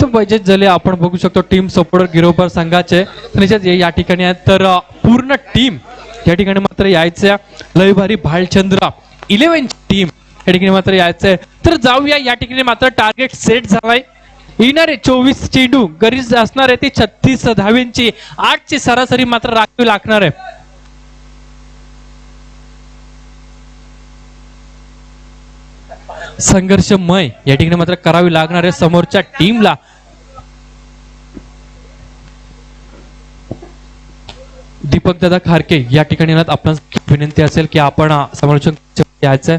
तर वैजत झाले आपण बघू शकतो टीम सपोर्टर गिरोबर संघाचे या ठिकाणी आहेत. तर पूर्ण टीम या ठिकाणी मात्र यायचं लय भारी भालचंद्र 11 टीम या ठिकाणी मात्र यायचंय. तर जाऊया या ठिकाणी मात्र टार्गेट सेट झालाय. येणारे 24 चेंडू गरज असणार आहे ती 36 धावेंची 8 ची सरासरी मात्र राखावी लागणार आहे. संघर्षमय या ठिकाणी मात्र करावी लागणार आहे समोरच्या टीमला. दीपक दादा खारके या ठिकाणी आपणास विनंती असेल की आपण समालोचन यायचंय.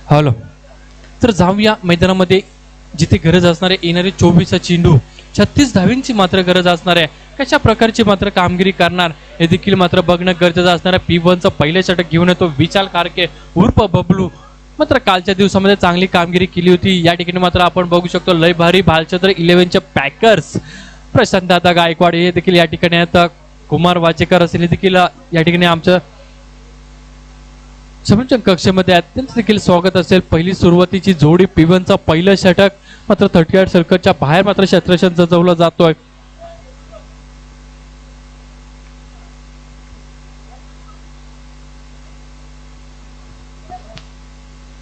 हॅलो. तर जाऊया मैदानामध्ये जिथे गरज असणार आहे. येणारे 24 चेंडू 36 धावींची मात्र गरज असणार आहे. कशा प्रकारची मात्र कामगिरी करणार हे देखील मात्र बघणं गरजेचं असणार आहे. P1चं पहिले षटक घेऊन येतो विशाल खारके उर्फ बबलू. मात्र कालच्या दिवसामध्ये चांगली कामगिरी केली होती. या ठिकाणी मात्र आपण बघू शकतो लय भारी भालचंद्र 11चे पॅकर्स प्रशांत दादा गायकवाड हे देखील या ठिकाणी आहेत. कुमार वाचेकर असेल हे देखील या ठिकाणी आमचं समोरच्या कक्षेमध्ये अत्यंत देखील स्वागत असेल. पहिली सुरुवातीची जोडी P1चा पहिलं षटक मात्र 38 सर्कलच्या बाहेर मात्र क्षेत्ररक्षण जवळ जातोय.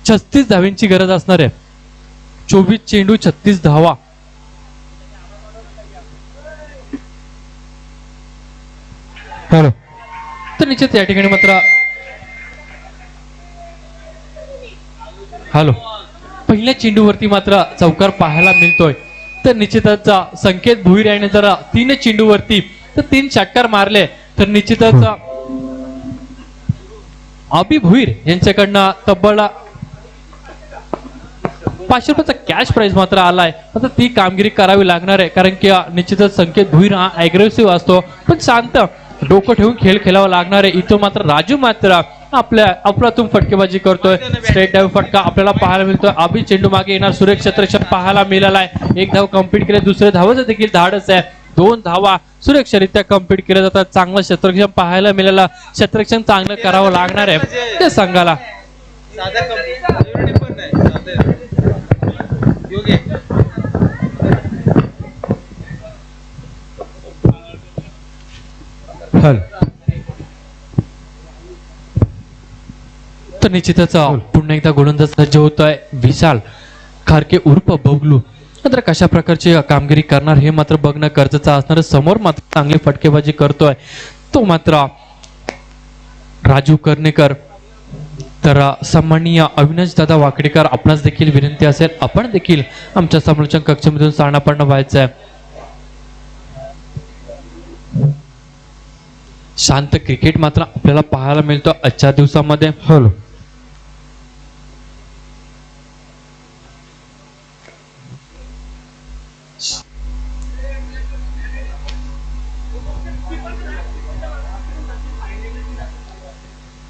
छत्तीस धावींची गरज असणार आहे. 24 चेंडू 36 धावा. हॅलो. तर निश्चित या ठिकाणी मात्र हॅलो पहिल्या चेंडूवरती मात्र चौकार पाहायला मिळतोय. तर निश्चितच संकेत भुईर याने जर 3 चेंडूवरती तर 3 षटकार मारले तर निश्चितच अभि भुईर यांच्याकडनं तब्बल 500 रुपयाचा कॅश प्राइज मात्र आलाय. आता ती कामगिरी करावी लागणार आहे कारण की निश्चितच संकेत भुईर हा अग्रेसिव्ह असतो पण शांत डोकं ठेवून खेळ खेळावा लागणार आहे. इथं मात्र राजू मात्र आपल्या अप्रतिम फटकेबाजी करतोय. स्ट्रेट डाव फटका आपल्याला पाहायला मिळतोय. अभि चेंडू मागे येणार सुरेख क्षेत्ररक्षण पाहायला मिळाला आहे. 1 धाव कंप्लीट केले. दुसऱ्या धावाचं देखील धाडस आहे. 2 धावा सुरक्षितरित्या कंप्लीट केल्या जातात. चांगलं क्षेत्ररक्षण पाहायला मिळालं. क्षेत्ररक्षण चांगलं करावं लागणार आहे त्या संघाला. तर निश्चितच पुन्हा एकदा गोलंदाज सज्ज होतोय विशाल खारके उर्फ बबलू. मात्र कशा प्रकारची कामगिरी करणार हे मात्र बघणं गरजेचं असणार. समोर मात्र चांगली फटकेबाजी करतोय तो मात्र राजू कर्णेकर. तर सन्माननीय अविनाश दादा वाकडेकर आपणास देखील विनंती असेल आपण देखील आमच्या समालोचन कक्षेमधून स्थानापन्न व्हायचंय. शांत क्रिकेट मात्र आपल्याला पाहायला मिळतो आजच्या दिवसामध्ये. हॅलो.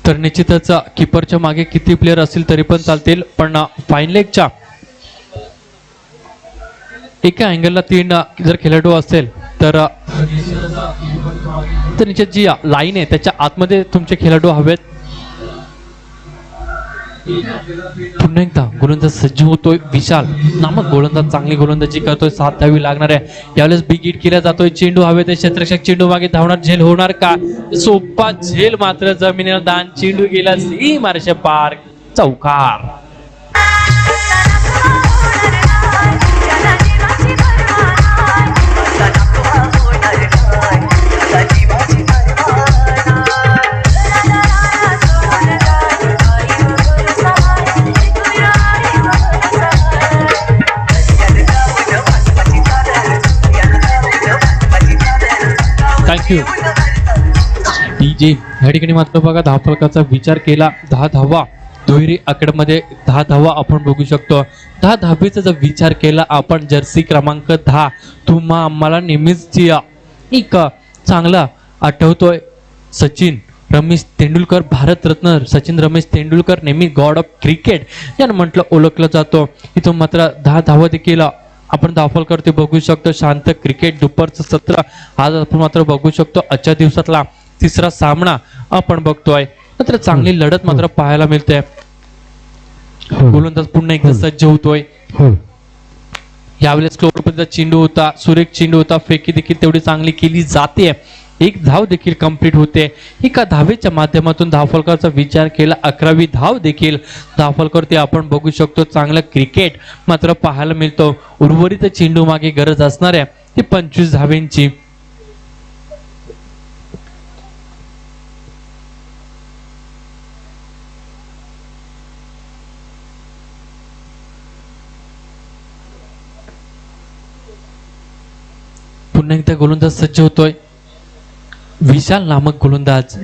तर निश्चितच कीपरच्या मागे किती प्लेयर असतील तरी पण चालतील पण फाईन लेगच्या एका अँगलला 3 जर खेळाडू असेल तर निश्चित जी लाईन आहे त्याच्या आतमध्ये तुमचे खेळाडू हवेत. पुन्हा एकदा गोलंदाज सज्ज होतोय विशाल नामक गोलंदाज चांगली गोलंदाजी करतोय. 7 धावी लागणार आहे. यावेळेस बिग हिट केला जातोय. चेंडू हवेत. क्षेत्ररक्षक चेंडू मागे धावणार. झेल होणार का? सोपा झेल मात्र जमिनीवर दान. चेंडू गेला सीमारेषे पार. चौकार. Thank you DJ. या ठिकाणी मात्र बघा 10 फलकाचा विचार केला. 10 धावा दुहेरी आकड्यामध्ये 10 धावा आपण बघू शकतो. 10 धावेचा जर विचार केला आपण जर्सी क्रमांक 10 तुम्हा आम्हाला नेहमीच एक चांगला आठवतोय सचिन रमेश तेंडुलकर, भारतरत्न सचिन रमेश तेंडुलकर नेहमी गॉड ऑफ क्रिकेट यानं म्हटलं ओळखलं जातो. इथून मात्र 10 धावा देखील आपण धावफलकर बघू शकतो. शांत क्रिकेट दुपारचं सत्र आज आपण मात्र बघू शकतो. आजच्या दिवसातला तिसरा सामना आपण बघतोय. मात्र चांगली लढत मात्र पाहायला मिळते. गोलंदाज पुन्हा एकदा सज्ज होतोय. यावेळेस स्लो पद्धतीचा चेंडू होता, सुरेख चेंडू होता, फेकी देखील तेवढी चांगली केली जाते. एक धाव देखील कंप्लीट होते. एका धावेच्या माध्यमातून धावफलकाचा विचार केला 11वी धाव देखील धावफलकर ते आपण बघू शकतो. चांगलं क्रिकेट मात्र पाहायला मिळतो. उर्वरित चेंडू मागे गरज असणाऱ्या ती 25 धावेंची. पुन्हा एकदा गोलंदाज सज्ज होतोय. विशाल नामक गोलंदाज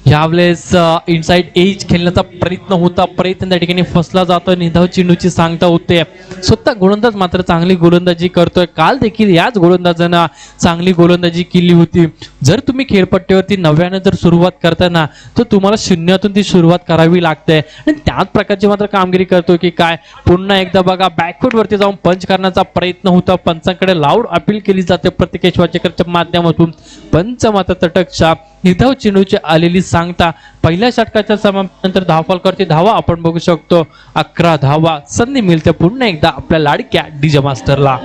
यावेळेस इनसाइड एज खेळण्याचा प्रयत्न होता. प्रयत्न त्या ठिकाणी फसला जातो. निधाव चेंडूची सांगता होते. स्वतः गोलंदाज मात्र चांगली गोलंदाजी करतोय. काल देखील याच गोलंदाजांना चांगली गोलंदाजी केली होती. जर तुम्ही खेळपट्टीवरती नव्यानं जर सुरुवात करताना तर तुम्हाला शून्यातून ती सुरुवात करावी लागते आणि त्याच प्रकारची मात्र कामगिरी करतोय की काय. पुन्हा एकदा बघा बॅकफूट वरती जाऊन पंच करण्याचा प्रयत्न होता. पंचांकडे लाऊड अपील केली जाते प्रत्येक वाचेकरच्या माध्यमातून. पंच मात्र तटकशा निधाव चेंडूची आलेली सांगता. पहिल्या षटकाच्या समाप्तीनंतर धावफलकर धावा आपण बघू शकतो. 11 धावा. संधी मिळते पुन्हा एकदा आपल्या लाडक्या डीजे मास्टरला.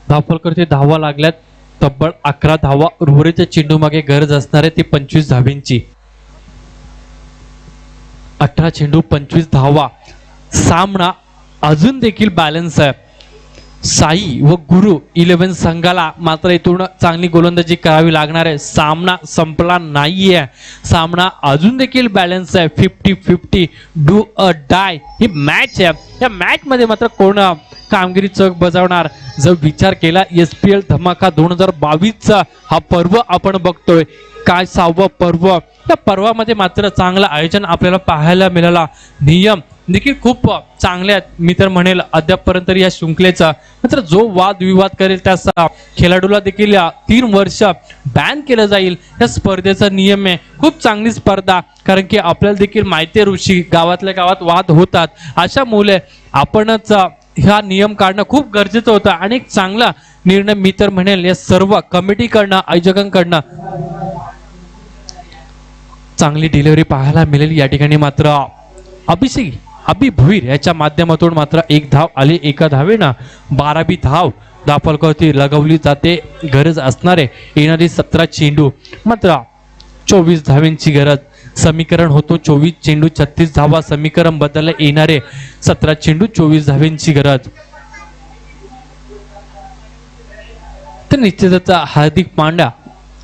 धावफलकर ते धावा लागल्यात. तब्बल 11 धावा. उर्वरित चेंडू मागे गरज असणारे ती 25 धावेंची. 18 चेंडू 25 धावा. सामना अजून देखील बॅलन्स आहे. साई व गुरु 11 संघाला मात्र इथून चांगली गोलंदाजी करावी लागणार आहे. सामना संपला नाहीये. सामना अजून देखील बॅलन्स आहे. 50-50 do a dye he match आहे. या मॅच मध्ये मात्र कोण कामगिरी चौक बजावणार. जर विचार केला SPL धमाका 2022चा हा पर्व आपण बघतोय. काय 6वं पर्व. या पर्वामध्ये मात्र चांगलं आयोजन आपल्याला पाहायला मिळाला. नियम देखील खूप चांगले आहेत. मी तर म्हणेल अद्यापपर्यंत या शृंखलेचा मात्र जो वाद विवाद करेल त्या खेळाडूला देखील 3 वर्ष बॅन केलं जाईल. या स्पर्धेचा नियम आहे. खूप चांगली स्पर्धा. कारण की आपल्याला देखील माहिती आहे ऋषी गावातल्या गावात वाद होतात. अशा मुले आपणच हा नियम काढणं खूप गरजेचं होतं आणि एक चांगला निर्णय मी तर म्हणेल या सर्व कमिटीकडनं आयोजकांकडनं चांगली डिलिव्हरी पाहायला मिळेल. या ठिकाणी मात्र अभि भुईर याच्या माध्यमातून मात्र 1 धाव आली. एका धावेनं 12वी धाव धावफलकावरती लगवली जाते. गरज असणारे येणारी 17 चेंडू मात्र 24 धावेंची गरज. समीकरण होतो 24 चेंडू 36 धावा. समीकरण बदलला येणारे 17 चेंडू 24 धावेंची गरज. तर निश्चितच हार्दिक पांड्या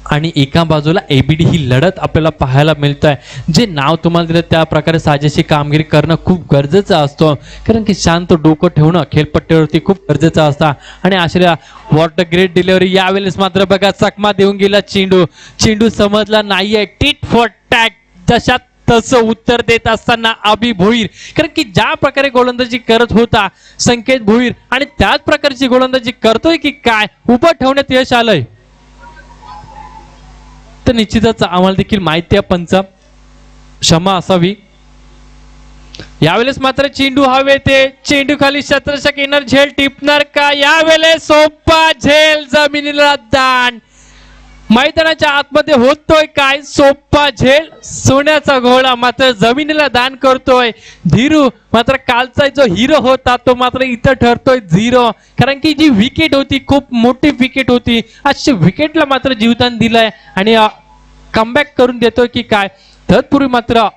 आणि एका बाजूला ABD ही लढत आपल्याला पाहायला मिळत आहे. जे नाव तुम्हाला दिलं त्या प्रकारे साजेशी कामगिरी करणं खूप गरजेचं असतं. कारण की शांत डोकं ठेवणं खेळपट्टीवरती खूप गरजेचं असतं. आणि आश्रया व्हॉट अ ग्रेट डिलिव्हरी. यावेळेस मात्र बघा चकमा देऊन गेला चेंडू समजला नाहीये. टिट फॉर टॅग जशात तसं उत्तर देत असताना अभि भोईर. कारण की ज्या प्रकारे गोलंदाजी करत होता संकेत भोईर आणि त्याच प्रकारची गोलंदाजी करतोय की काय उभं ठेवण्यात यश आलंय. तर निश्चितच आम्हाला देखील माहिती आहे पंच क्षमा असावी. यावेळेस मात्र चेंडू हवे ते चेंडू खाली शतरक्षक येणार. झेल टिपणार का. यावेळेस सोपा झेल जमिनीला दान. मैदानाच्या आतमध्ये होतोय काय सोपा झेल. सोन्याचा घोडा मात्र जमिनीला दान करतोय. धीरू मात्र कालचा जो हिरो होता तो मात्र इथं ठरतोय 0. कारण की जी विकेट होती खूप मोठी विकेट होती. अशी विकेटला मात्र जीवदान दिलंय आणि कमबॅक करून देतोय की काय. तत्पूर्वी मात्र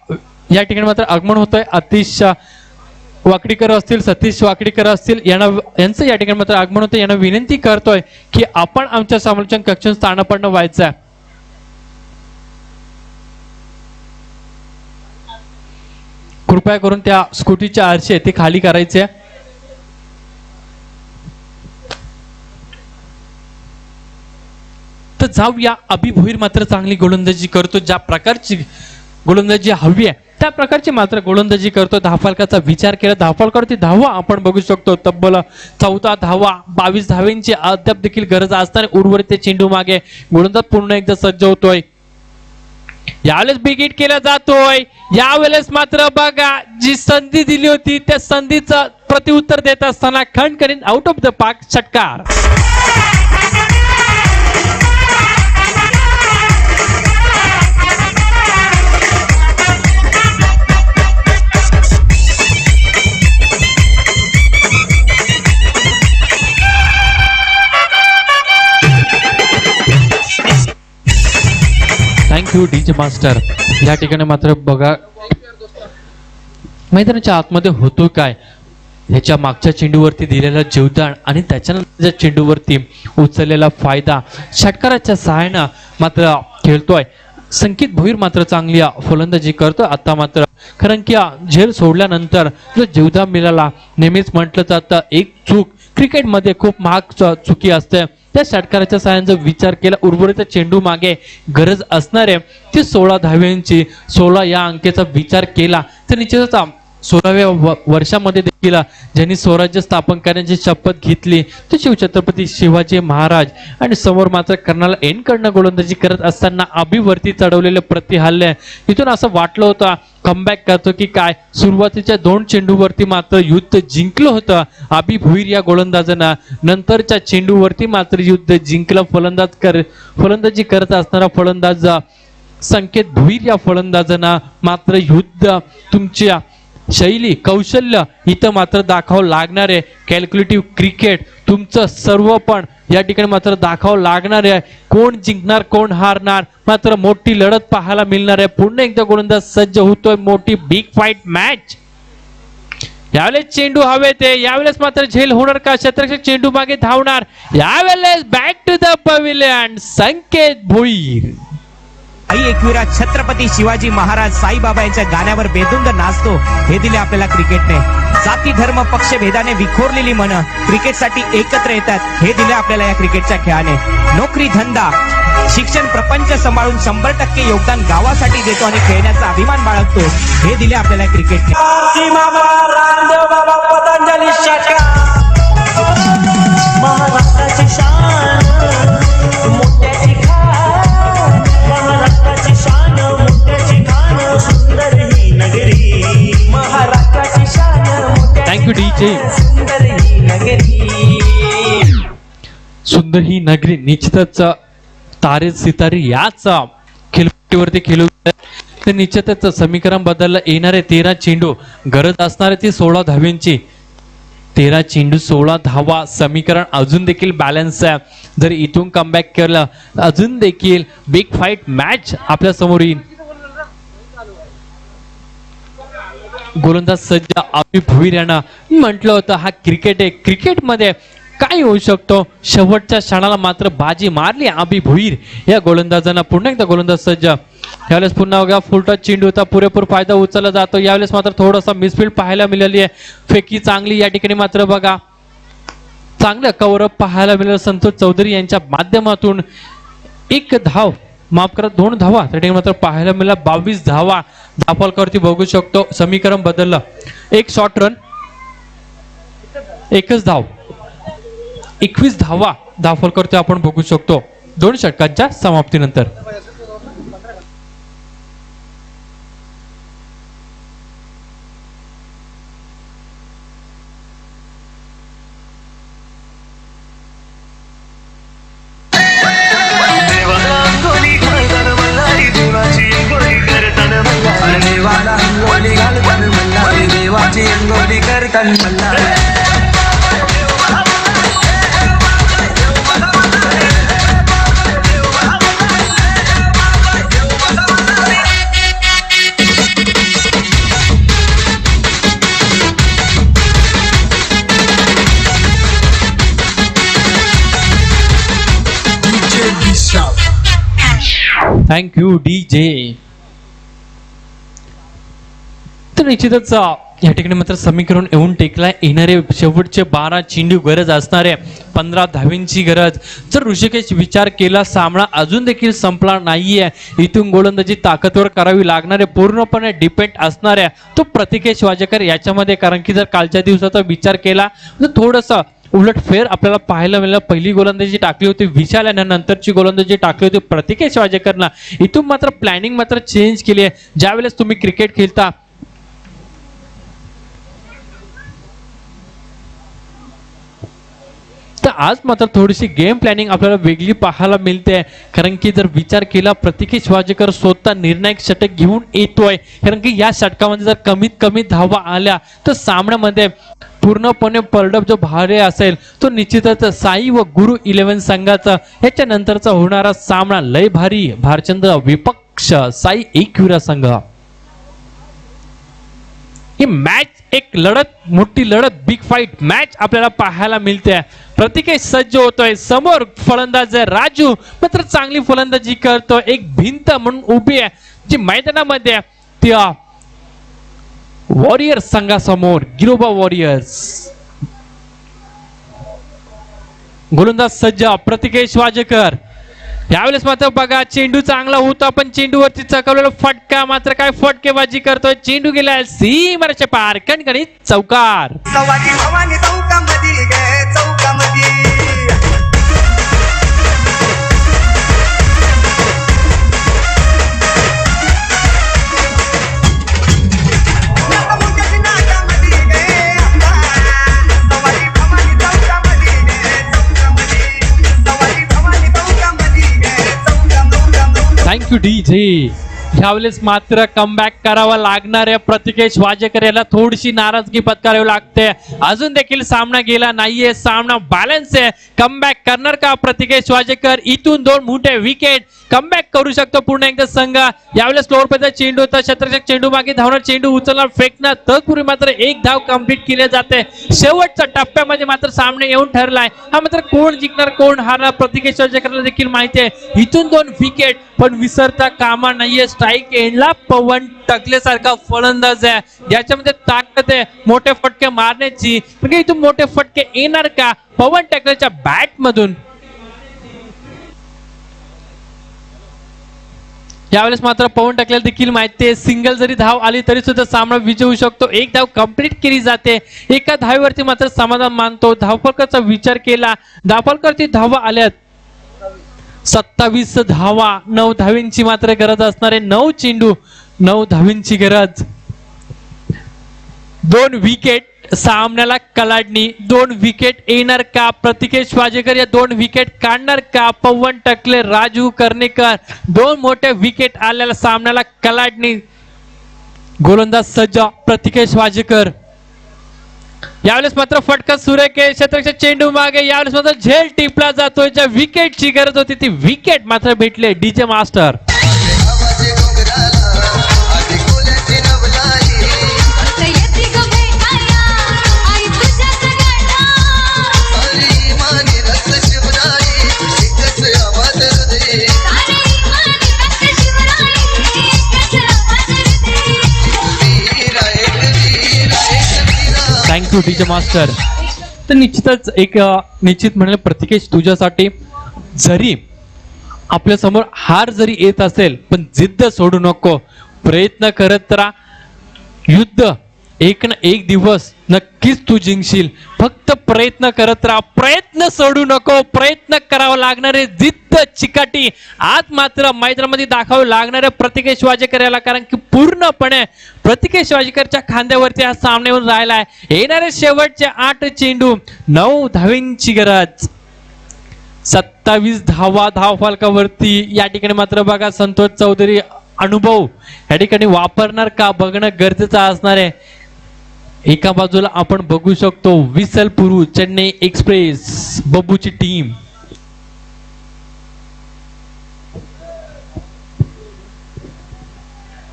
या ठिकाणी मात्र आगमन होतोय अतिश वाकडीकर असतील, सतीश वाकडीकर असतील, यांचं या ठिकाणी मात्र आगमन होतं. यांना विनंती करतोय की आपण आमच्या समालोचन कक्षात स्थानापन्न व्हायचं आहे. कृपया करून त्या स्कूटीच्या आरशे ते खाली करायचे. तर जाऊया, अभि भोईर मात्र चांगली गोलंदाजी करतो. ज्या प्रकारची गोलंदाजी हवी आहे त्या प्रकारची मात्र गोलंदाजी करतो. धावफलकाचा विचार केला, धावफलकावरती धावा आपण बघू शकतो. तब्बल 14 धावा, 22 धाव्यांची अद्याप देखील गरज असताना उर्वरित ते चेंडू मागे गोलंदाज पूर्ण एकदा सज्ज होतोय. यावेळेस बिग हिट केला जातोय. यावेळेस मात्र बघा, जी संधी दिली होती त्या संधीचं प्रतिउत्तर देत असताना खणखणीत आउट ऑफ द पार्क षटकार. Thank you DJ master. या ठिकाणी मात्र बघा, मैदानाच्या आतमध्ये होतो काय, ह्याच्या मागच्या चेंडूवरती दिलेला जीवदान आणि त्याच्यानंतरच्या चेंडूवरती उचललेला फायदा षटकाराच्या सहाय्यानं मात्र खेळतोय. संकेत भोईर मात्र चांगली फलंदाजी करतो. आता मात्र कारण की झेल सोडल्यानंतर जो जीवदान मिळाला, नेहमीच म्हटलं जातं एक चूक क्रिकेटमध्ये खूप महाग चुकी असते. त्या षटकाराच्या सहाय्याने विचार केला, उर्वरित चेंडू मागे गरज असणारे ती 16 धाव्यांची, 16 या अंकेचा विचार केला तर निश्चितच 16व्या वर्षामध्ये देखील ज्यांनी स्वराज्य स्थापन करण्याची शपथ घेतली ते शिवछत्रपती शिवाजी महाराज. आणि समोर मात्र कर्नल एन कडनं गोलंदाजी करत असताना अभिवरती चढवलेले प्रतिहल्ले, इथून असं वाटलं होतं कमबॅक करतो की काय. सुरुवातीच्या 2 चेंडूवरती मात्र युद्ध जिंकलं होतं अभि भोईर या गोलंदाजानं. नंतरच्या चेंडूवरती मात्र युद्ध जिंकलं फलंदाजी करत असणारा फलंदाज संकेत भोईर या फलंदाजांना. मात्र युद्ध तुमच्या शैली, कौशल्य इथं मात्र दाखवावं लागणार आहे. कॅल्क्युलेटिव्ह क्रिकेट तुमचं सर्व पण या ठिकाणी मात्र दाखवावं लागणार आहे. कोण जिंकणार, कोण हारणार, मात्र मोठी लढत पाहायला मिळणार आहे. पुन्हा एकदा गोलंदाज सज्ज होतोय. मोठी बिग फाईट मॅच. यावेळेस चेंडू हवे ते, यावेळेस मात्र झेल होणार का, क्षेत्ररक्षक चेंडू मागे धावणार. यावेळेस बॅक टू द पवेलियन संकेत भोईर. आई एकविरा छत्रपती शिवाजी महाराज साईबाबा यांच्या गाण्यावर बेधुंद नाचतो, हे दिले आपल्याला क्रिकेटने. जाती धर्म पक्ष भेदाने विखोरलेली मन क्रिकेटसाठी एकत्र येतात, हे दिले आपल्याला या क्रिकेटच्या खेळाने. नोकरी, धंदा, शिक्षण, प्रपंच सांभाळून 100% योगदान गावासाठी देतो आणि खेळण्याचा अभिमान बाळगतो, हे दिले आपल्याला क्रिकेटने. महाराष्ट्राची शान, मोठ्याची खान, महाराष्ट्राची शान, मोठ्याची खान, सुंदर ही नगरी, महाराष्ट्राची शान. Thank you DJ. सुंदर ही नगरी, सुंदर ही नगरी. निश्चितच तारे सितारे याच खेळपट्टीवरती खेळू तर निश्चितच समीकरण बदललं. येणारे 13 चेंडू, गरज असणारे ती 16 धाव्यांची. 13 चेंडू 16 धावा, समीकरण अजून देखील बॅलन्स आहे. जर इथून कमबॅक केलं अजून देखील बिग फाईट मॅच आपल्या समोर येईल. गोलंदाज सज्ज अभि भोईर यांना म्हटलं होतं हा क्रिकेट आहे, क्रिकेटमध्ये काय होऊ शकतो. शेवटच्या क्षणाला मात्र बाजी मारली अभि भोईर या गोलंदाजांना. पुन्हा एकदा गोलंदाज सज्ज. यावेळेस पुन्हा बघा फुल टच चेंडू होता, पुरेपूर फायदा उचलला जातो. यावेळेस मात्र थोडासा मिसफील्ड पाहायला मिळाली आहे. फेकी चांगली या ठिकाणी मात्र बघा चांगलं कव्हरअप पाहायला मिळालं संतोष चौधरी यांच्या माध्यमातून. 1 धाव, माफ करा 2 धावा त्या ठिकाणी मात्र पाहायला मिळाला. 22 धावा धावफलकावरती बघू शकतो. समीकरण बदललं. 1 शॉर्ट रन, 1च धाव, 21 धावा धावफलकावरती आपण बघू शकतो 2 षटकांच्या समाप्तीनंतर. देवाची अंगोली करताना थँक्यू DJ. तर निश्चितच या ठिकाणी मात्र समीकरण येऊन टेकलाय. येणारे शेवटचे 12 चेंडू गरज असणारे 15 धावींची गरज. जर ऋषिकेश विचार केला सामना अजून देखील संपला नाहीये, इथून गोलंदाजी ताकदवर करावी लागणारे पूर्णपणे डिपेंड असणाऱ्या तो प्रतिकेश वाजेकर याच्यामध्ये. कारण की जर कालच्या दिवसाचा विचार केला तर थोडंसं उलटफेर आपल्याला पाहायला मिळालं. पहिली गोलंदाजी टाकली होती विशाल आणि नंतरची गोलंदाजी टाकली होती प्रतिकेश वाजेकरला. इथून मात्र प्लॅनिंग मात्र चेंज केली आहे. ज्यावेळेस तुम्ही क्रिकेट खेळता तर आज मात्र थोडीशी गेम प्लॅनिंग आपल्याला वेगळी पाहायला मिळते. कारण की जर विचार केला प्रतिकेश वाजेकर स्वतः निर्णायक षटक घेऊन येतोय. कारण की या षटकामध्ये जर कमीत कमी धावा आल्या तर सामन्यामध्ये पूर्णपणे पलडप जो भारे असेल तो निश्चितच साई व गुरु 11 संघाचा याच्या नंतरचा होणारा सामना लय भारी. भारचंद्र विपक्ष साई एकविरा संघ. ही मॅच एक लढत, मोठी लढत, बिग फाईट मॅच आपल्याला पाहायला मिळते. प्रतिकेश सज्ज होतोय. समोर फलंदाज राजू मात्र चांगली फलंदाजी करतोय. एक भिंत म्हणून उभी आहे जी मैदानामध्ये त्या वॉरियर्स संघासमोर गिरोबा वॉरियर्स. गोलंदाज सज्ज प्रतिकेश वाजेकर. यावेळेस मात्र बघा चेंडू चांगला होता पण चेंडूवरती चकवलेला फटका मात्र काय फटकेबाजी करतोय. चेंडू गेला सीमारेषे पार, कणकणीत चौकार. सवाजी भवानी चौकामध्ये गे चौकामध्ये थँक्यू DJ. यावेळेस मात्र कमबॅक करावा लागणार आहे. प्रतिकेश वाजेकर याला थोडीशी नाराजगी पत्करावी लागते. अजून देखील सामना गेला नाहीये, सामना बॅलन्स आहे. कमबॅक करणार का प्रतिकेश वाजेकर? इथून 2 मोठे विकेट कमबॅक करू शकतो पुन्हा एकदा संघ. यावेळेस लोअर पेचा चेंडू होता, क्षेत्ररक्षक चेंडू मागे धावणार, चेंडू उचलणार, फेकणार, तत्पूर्वी मात्र एक धाव कंप्लीट केली जाते. शेवटच्या टप्प्यामध्ये मात्र सामने येऊन ठरलाय. हा मात्र कोण जिंकणार कोण हारणार प्रतिकेश वाजेकरला देखील माहिती आहे. इथून 2 विकेट पण विसरता कामा नाहीये. स्ट्राईक एंडला पवन टकले सारखा फलंदाज आहे ज्याच्यामध्ये ताकद आहे मोठे फटके मारण्याची. म्हणजे इथून मोठे फटके येणार का पवन टकलेच्या बॅट मधून? यावेळेस मात्र पवन टकलेला देखील माहिती आहे सिंगल जरी धाव आली तरी सुद्धा सामना विजय होऊ शकतो. एक धाव कंप्लीट केली जाते. एका धावेवरती मात्र समाधान मानतो. धावफलकाचा विचार केला, धावफलकावरती धावा आल्यात 27 धावा. 9 धावींची मात्र गरज असणारे 9 चेंडू, 9 धावींची गरज. 2 विकेट सामन्याला कलाडणी. 2 विकेट येणार का प्रतिकेश वाजेकर? या 2 विकेट काढणार का पवन टकले, राजू कर्णेकर? 2 मोठे विकेट आलेल्या सामन्याला कलाडणी. गोलंदाज सज्ज प्रतिकेश वाजेकर. यावेळेस मात्र फटका सुरेख आहे. क्षेत्ररक्षक चेंडू मागे. यावेळेस मात्र झेल टिपला जातोय. ज्या विकेटची गरज होती ती विकेट मात्र भेटले. DJ master. Thank you DJ master. तर निश्चितच एक निश्चित म्हणलं प्रतिकेश तुझ्यासाठी जरी आपल्या समोर हार जरी येत असेल पण जिद्द सोडू नको. प्रयत्न करत राहा. युद्ध एक ना एक दिवस नक्कीच तू जिंकशील. फक्त प्रयत्न करत राहा, प्रयत्न सोडू नको. प्रयत्न करावा लागणारे जिद्द चिकाटी आज मात्र मैदानामध्ये दाखवावे लागणारे प्रतिकेश वाजेकर याला. कारण की पूर्णपणे प्रतिकेश वाजेकरच्या खांद्यावरती हा सामना येऊन राहिलाय. येणारे शेवटचे 8 चेंडू, 9 धावींची गरज. 27 धावा धावफलकावरती. या ठिकाणी मात्र बघा संतोष चौधरी अनुभव या ठिकाणी वापरणार का बघणं गरजेचं असणार आहे. एका बाजूला आपण बघू शकतो विसल पुरू चेन्नई एक्सप्रेस बब्बूची टीम.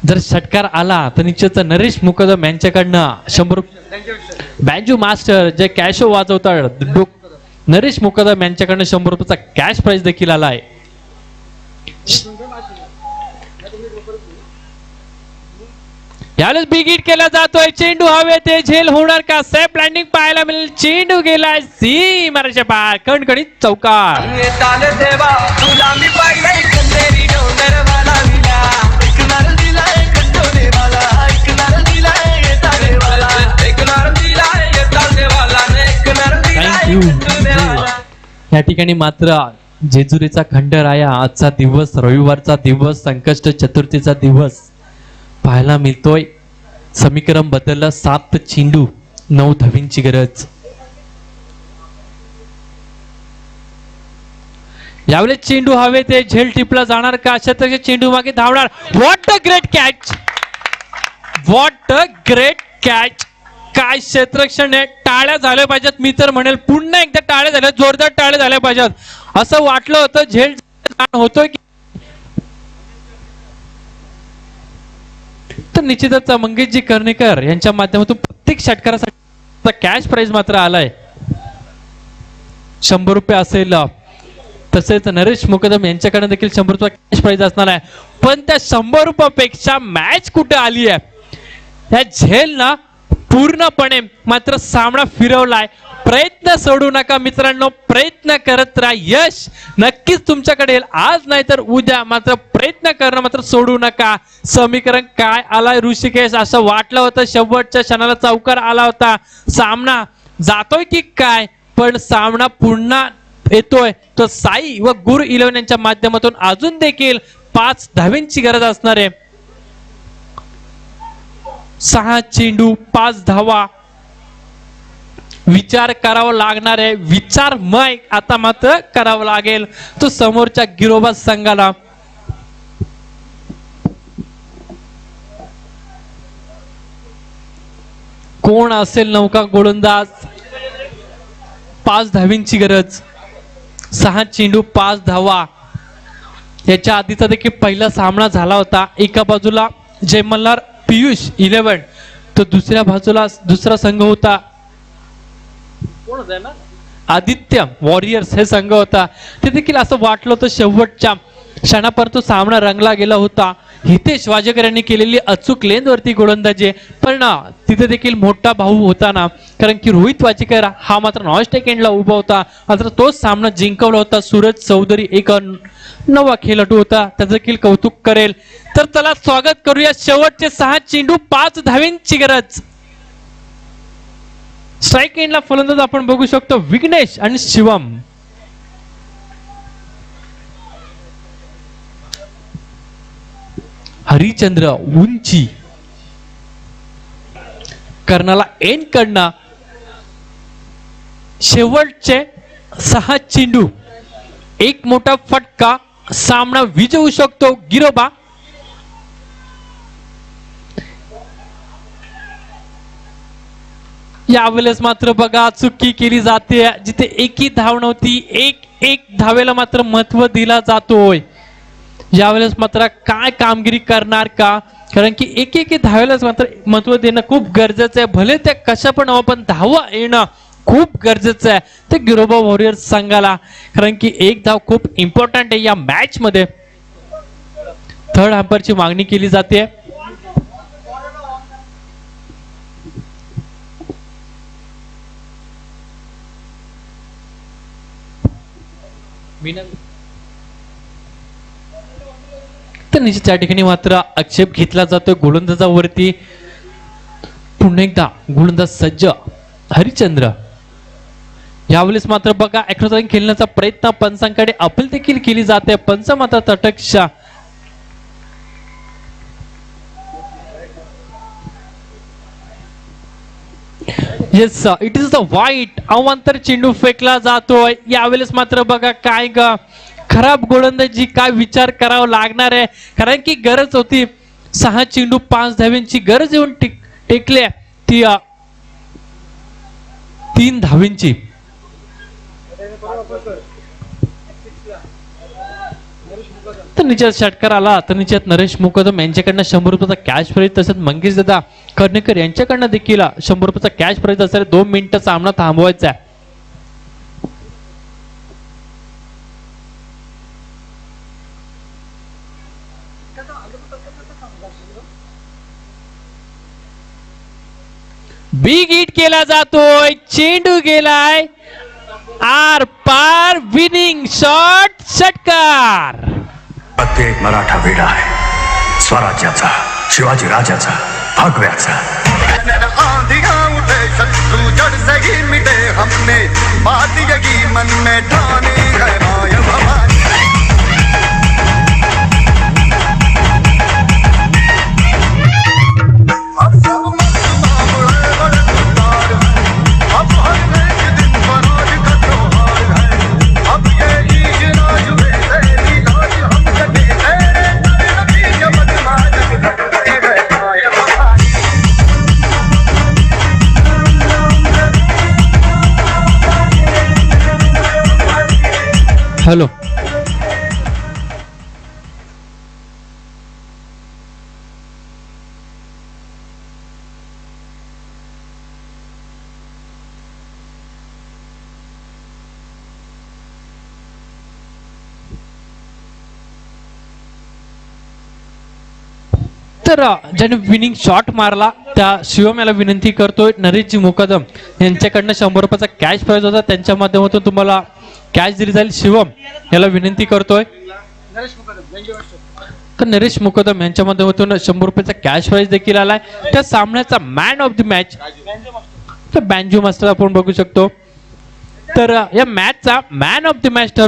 जर षटकार आला तर निश्चित नरेश मुकदम यांच्याकडनं 100 बँजू मास्टर जे कॅशो वाजवतात नरेश मुकदम यांच्याकडनं 100 रुपयाचा कॅश प्राइज देखील आलाय. यावेळेस बिग हिट केला जातोय, चेंडू हवे ते झेल होणार का? सेफ लँडिंग पाहायला मिळेल, चेंडू गेलाय सी मारायच्या पार कणकणीत चौकार. येताल देवा तुला मी पाहिलंय कंदेरी डोंगरवाला विला ऐकणार दिलाय कंदोरीवाला ऐकणार दिलाय येताल देवाला ऐकणार दिलाय येताल देवाला ऐकणार दिलाय Thank you. कंदोरीवाला. या ठिकाणी मात्र जेजुरीचा खंडराया आजचा दिवस, रविवारचा दिवस, संकष्ट चतुर्थीचा दिवस पाहायला मिळतोय. समीकरण बदललं, 7 चेंडू 9 धावींची गरज. यावेळेस चेंडू हवे ते झेल टिपला जाणार का? शतकच्या चेंडू मागे धावणार. What a great catch, what a great catch. काय क्षेत्ररक्षण आहे, टाळ्या झाल्या पाहिजेत. मी तर म्हणेल पुन्हा एकदा टाळ्या झाल्या, जोरदार टाळ्या झाल्या पाहिजेत. असं वाटलं होतं झेल होतोय की, तर निश्चितच मंगेशजी कर्णेकर यांच्या माध्यमातून प्रत्येक षटकारासाठी कॅश प्राइज मात्र आलाय. 100 रुपये असेल. तसेच नरेश मुकदम यांच्याकडे देखील 100 रुपये कॅश प्राइज असणार आहे. पण त्या 100 रुपयापेक्षा मॅच कुठे आली आहे? त्या झेल ना पूर्णपणे मात्र सामना फिरवलाय. प्रयत्न सोडू नका मित्रांनो, प्रयत्न करत राहा, यश नक्कीच तुमच्याकडे येईल. आज नाही तर उद्या, मात्र प्रयत्न करणं मात्र सोडू नका. समीकरण काय आलाय ऋषिकेश? असं वाटलं होतं शेवटच्या क्षणाला चौकार आला होता, सामना जातोय की काय, पण सामना पुन्हा येतोय. तो साई व गुरु 11 यांच्या माध्यमातून अजून देखील 5 धावींची गरज असणार आहे. 6 चेंडू 5 धावा. विचार करावा लागणार आहे, विचारमय आता मात्र करावं लागेल तो समोरच्या गिरोबा संघाला. कोण असेल नौका गोलंदाज? 5 धावींची गरज. 6 चेंडू 5 धावा. याच्या आधीचा देखील पहिला सामना झाला होता. एका बाजूला जय मल्हार पियुष 11, तर दुसऱ्या बाजूला दुसरा संघ होता आदित्य वॉरियर्स हे संघ होता. ते देखील असं वाटलं होतं शेवटच्या क्षणापर्यंत तो सामना रंगला गेला होता. हितेश वाजेकर यांनी केलेली अचूक लेनवरती गोलंदाजी, पण तिथे देखील मोठा भाऊ होता ना, कारण की रोहित वाजेकर हा मात्र नॉनस्टेक एंडला उभा होता. मात्र तोच सामना जिंकवला होता. सूरज चौधरी एक नवा खेळाडू होता, त्याचं देखील कौतुक करेल. तर चला स्वागत करूया. शेवटचे 6 चेंडू 5 धावींची गरज. स्ट्राईक एंडला फलंदाज आपण बघू शकतो विघ्नेश आणि शिवम. हरिचंद्र उंची कर्णाला एन कडनं. शेवटचे 6 चेंडू, एक मोठा फटका, सामना विजवू शकतो गिरोबा. यावेळेस मात्र बघा चुकी केली जाते, जिथे एकही धाव नव्हती, एक धावेला मात्र महत्व दिला जातोय. यावेळेस मात्र काय कामगिरी करणार का? कारण की एक धावेलाच मात्र महत्व देणं खूप गरजेचं आहे. भले त्या कशा पण हवं, पण धावा येणं खूप गरजेचं आहे ते गिरोबा वॉरियर्स संघाला. कारण की एक धाव खूप इम्पॉर्टंट आहे या मॅच मध्ये. थर्ड हॅम्परची मागणी केली जाते. तर निश्चित त्या ठिकाणी मात्र आक्षेप घेतला जातोय गोलंदाजावरती. पुन्हा एकदा गोलंदाज सज्ज हरिचंद्र. यावेळेस मात्र बघा एक्स्ट्रा खेळण्याचा प्रयत्न पंचांकडे अपील देखील केली जाते. पंच मात्र तटस्थ. येस, इट इज द वाईट. अवांतर चेंडू फेकला जातोय. यावेळेस मात्र बघा काय खराब गोलंदाजी, काय विचार करावा लागणार आहे. कारण की गरज होती 6 चेंडू 5 धाव्यांची गरज येऊन टेकल्या ती 3 धावींची. तर निश्चित षटकार आला तर निश्चित नरेश मुकदम यांच्याकडनं 100 रुपयाचा कॅश प्राइज, तसंच मंगेश दादा कर्णेकर यांच्याकडनं देखील 100 रुपयाचा कॅश प्राइज असेल. 2 मिनिटं सामना थांबवायचा आहे. बिग हिट केला जातोय, चेंडू गेलाय आर पार, विनिंग शॉट, षटकार. प्रत्येक मराठा वेडा आहे स्वराज्याचा, शिवाजी राजाचा, भगव्याचा. आंधियां उठे शत्रु जड़ से ही मिटे हमने बात यही मन में ठानी है माय भवानी. अब सब मस्त बड़े बड़े सरदार हैं. अब हर एक दिन स्वराज का त्योहार है. अब ये ईद राज में तेरी राज हम कटे तेरे नबी जब माज है माय भवानी. हॅलो, तर ज्याने विनिंग शॉट मारला त्या शिवम याला विनंती करतोय, नरेशजी मुकदम यांच्याकडनं 100 रुपयाचा कॅश प्राइज होता, त्यांच्या माध्यमातून तुम्हाला कॅश दिली जाईल. शिवम याला विनंती करतोय. तर नरेश मुकदम यांच्या माध्यमातून 100 रुपयाचा कॅश प्राइज देखील आलाय. त्या सामन्याचा man of the match banjo master आपण बघू शकतो. तर या मॅचचा मॅन ऑफ द मॅच